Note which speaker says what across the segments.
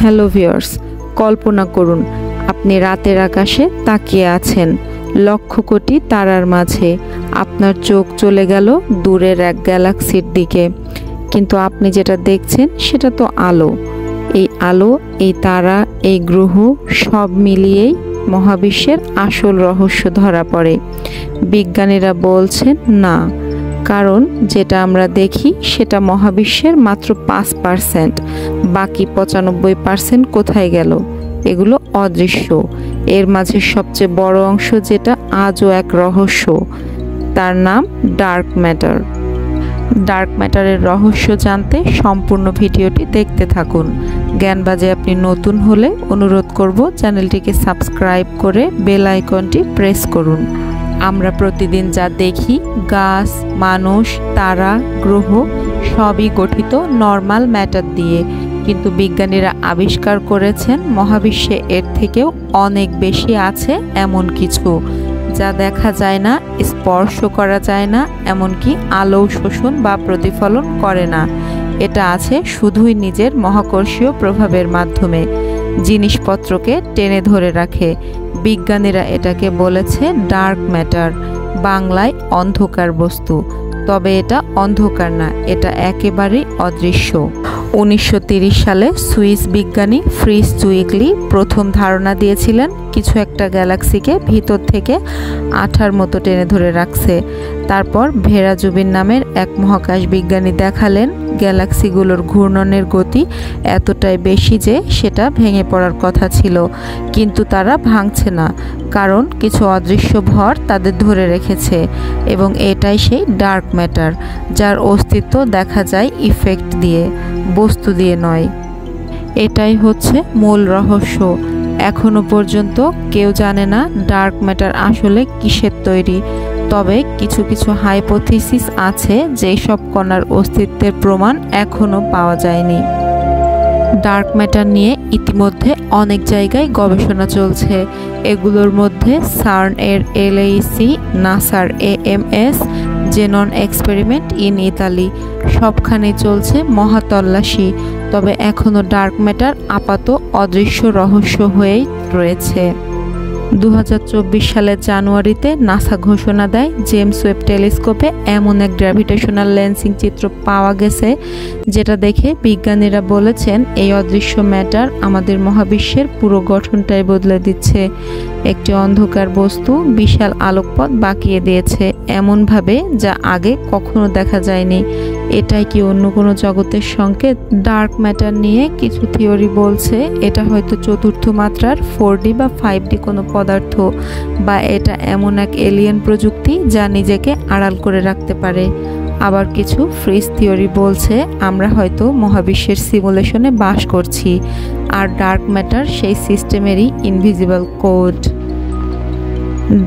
Speaker 1: Hello viewers, কল্পনা করুন আপনি রাতের আকাশে তাকিয়ে আছেন লক্ষ কোটি তারার মাঝে। আপনার চোখ চলে গেল দূরের এক গ্যালাক্সির দিকে, কিন্তু আপনি যেটা দেখছেন সেটা তো আলো। এই আলো, এই তারা, এই গ্রহ সব মিলিয়েই মহাবিশ্বের আসল রহস্য ধরা পড়ে। বিজ্ঞানীরা বলছেন না, কারণ যেটা আমরা দেখি সেটা মহাবিশ্বের মাত্র 5%, বাকি 95% কোথায় গেল? এগুলো অদৃশ্য। এর মাঝে সবচেয়ে বড় অংশ যেটা আজও এক রহস্য, তার নাম ডার্ক ম্যাটার। ডার্ক ম্যাটারের রহস্য জানতে সম্পূর্ণ ভিডিওটি দেখতে থাকুন। জ্ঞানবাজে আপনি নতুন হলে অনুরোধ করব চ্যানেলটিকে সাবস্ক্রাইব করে বেল আইকনটি প্রেস করুন। আমরা প্রতিদিন যা দেখি, গাছ, মানুষ, তারা, গ্রহ সবই গঠিত নর্মাল ম্যাটার দিয়ে, কিন্তু বিজ্ঞানীরা আবিষ্কার করেছেন মহাবিশ্বে এর থেকেও অনেক বেশি আছে এমন কিছু যা দেখা যায় না, স্পর্শ করা যায় না, এমনকি আলো শোষণ বা প্রতিফলন করে না। এটা আছে শুধুই নিজের মহাকর্ষীয় প্রভাবের মাধ্যমে জিনিসপত্রকে টেনে ধরে রাখে। বিজ্ঞানীরা এটাকে বলেছে ডার্ক ম্যাটার, বাংলায় অন্ধকার বস্তু। তবে এটা অন্ধকার না, এটা একেবারেই অদৃশ্য। 1930 সালে সুইস বিজ্ঞানী ফ্রিটজ জুইগলি প্রথম ধারণা দিয়েছিলেন কিছু একটা গ্যালাক্সিকে ভিতর থেকে আঠার মতো টেনে ধরে রাখছে। তারপর ভেরা জুবিন নামের এক মহাকাশ বিজ্ঞানী দেখালেন গ্যালাক্সিগুলোর ঘূর্ণনের গতি এতটাই বেশি যে সেটা ভেঙে পড়ার কথা ছিল, কিন্তু তারা ভাঙছে না, কারণ কিছু অদৃশ্য ভর তাদের ধরে রেখেছে। এবং এটাই সেই ডার্ক ম্যাটার, যার অস্তিত্ব দেখা যায় ইফেক্ট দিয়ে, বস্তু দিয়ে নয়। এটাই হচ্ছে মূল রহস্য। এখনো পর্যন্ত কেউ জানে না ডার্ক ম্যাটার আসলে কিসের তৈরি। তবে কিছু কিছু হাইপোথিসিস আছে যেই সব কণার অস্তিত্বের প্রমাণ এখনো পাওয়া যায়নি। ডার্ক ম্যাটার নিয়ে ইতিমধ্যে অনেক জায়গায় গবেষণা চলছে। এগুলোর মধ্যে সার্ন এর LHC, নাসার AMS, xenon experiment in Italy, সবখানে চলছে মহাতল্লাশি। তবে এখনও ডার্ক ম্যাটার আপাতত অদৃশ্য রহস্য হয়েই রয়েছে। 2024 সালের জানুয়ারিতে নাসা ঘোষণা দেয় জেমস ওয়েব টেলিস্কোপে এমন এক গ্র্যাভিটেশনাল লেন্সিং চিত্র পাওয়া গেছে যেটা দেখে বিজ্ঞানীরা বলেছেন এই অদৃশ্য ম্যাটার আমাদের মহাবিশ্বের পুরো গঠনটাই বদলে দিচ্ছে। একটি অন্ধকার বস্তু বিশাল আলোকপথ বাঁকিয়ে দিয়েছে এমনভাবে যা আগে কখনো দেখা যায়নি। এটাই কি অন্য কোনো জগতের সংকেত? ডার্ক ম্যাটার নিয়ে কিছু থিওরি বলছে এটা হয়তো চতুর্থ মাত্রার 4D বা 5D কোনো পদার্থ, বা এটা এমন এক এলিয়েন প্রযুক্তি যা নিজেকে আড়াল করে রাখতে পারে। আবার কিছু ফ্রিজ থিওরি বলছে আমরা হয়তো মহাবিশ্বের সিমুলেশনে বাস করছি, আর ডার্ক ম্যাটার সেই সিস্টেমেরই ইনভিজিবল কোড।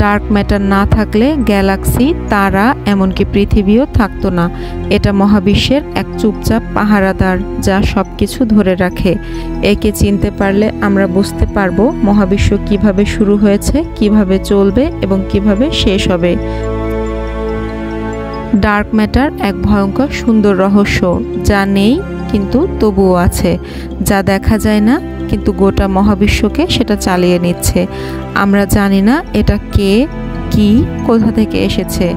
Speaker 1: ডার্ক ম্যাটার না থাকলে গ্যালাক্সি, তারা, এমনকি পৃথিবীও থাকতো না। এটা মহাবিশ্বের এক চুপচাপ পাহারাদার যা সব কিছু ধরে রাখে। একে চিনতে পারলে আমরা বুঝতে পারবো মহাবিশ্ব কিভাবে শুরু হয়েছে, কিভাবে চলবে এবং কিভাবে শেষ হবে। ডার্ক ম্যাটার এক ভয়ঙ্কর সুন্দর রহস্য, যা নেই কিন্তু তবুও আছে, যা দেখা যায় না কিন্তু গোটা মহাবিশ্বকে সেটা চালিয়ে নিচ্ছে। আমরা জানি না এটা কে, কি, কোথা থেকে এসেছে,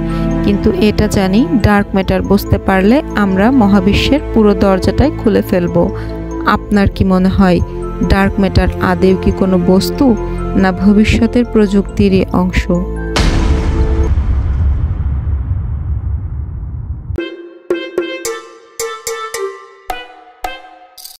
Speaker 1: কিন্তু এটা জানি ডার্ক ম্যাটার বুঝতে পারলে আমরা মহাবিশ্বের পুরো দরজাটাই খুলে ফেলব। আপনার কি মনে হয় ডার্ক ম্যাটার আদৌ কি কোনো বস্তু, না ভবিষ্যতের প্রযুক্তিরই অংশ?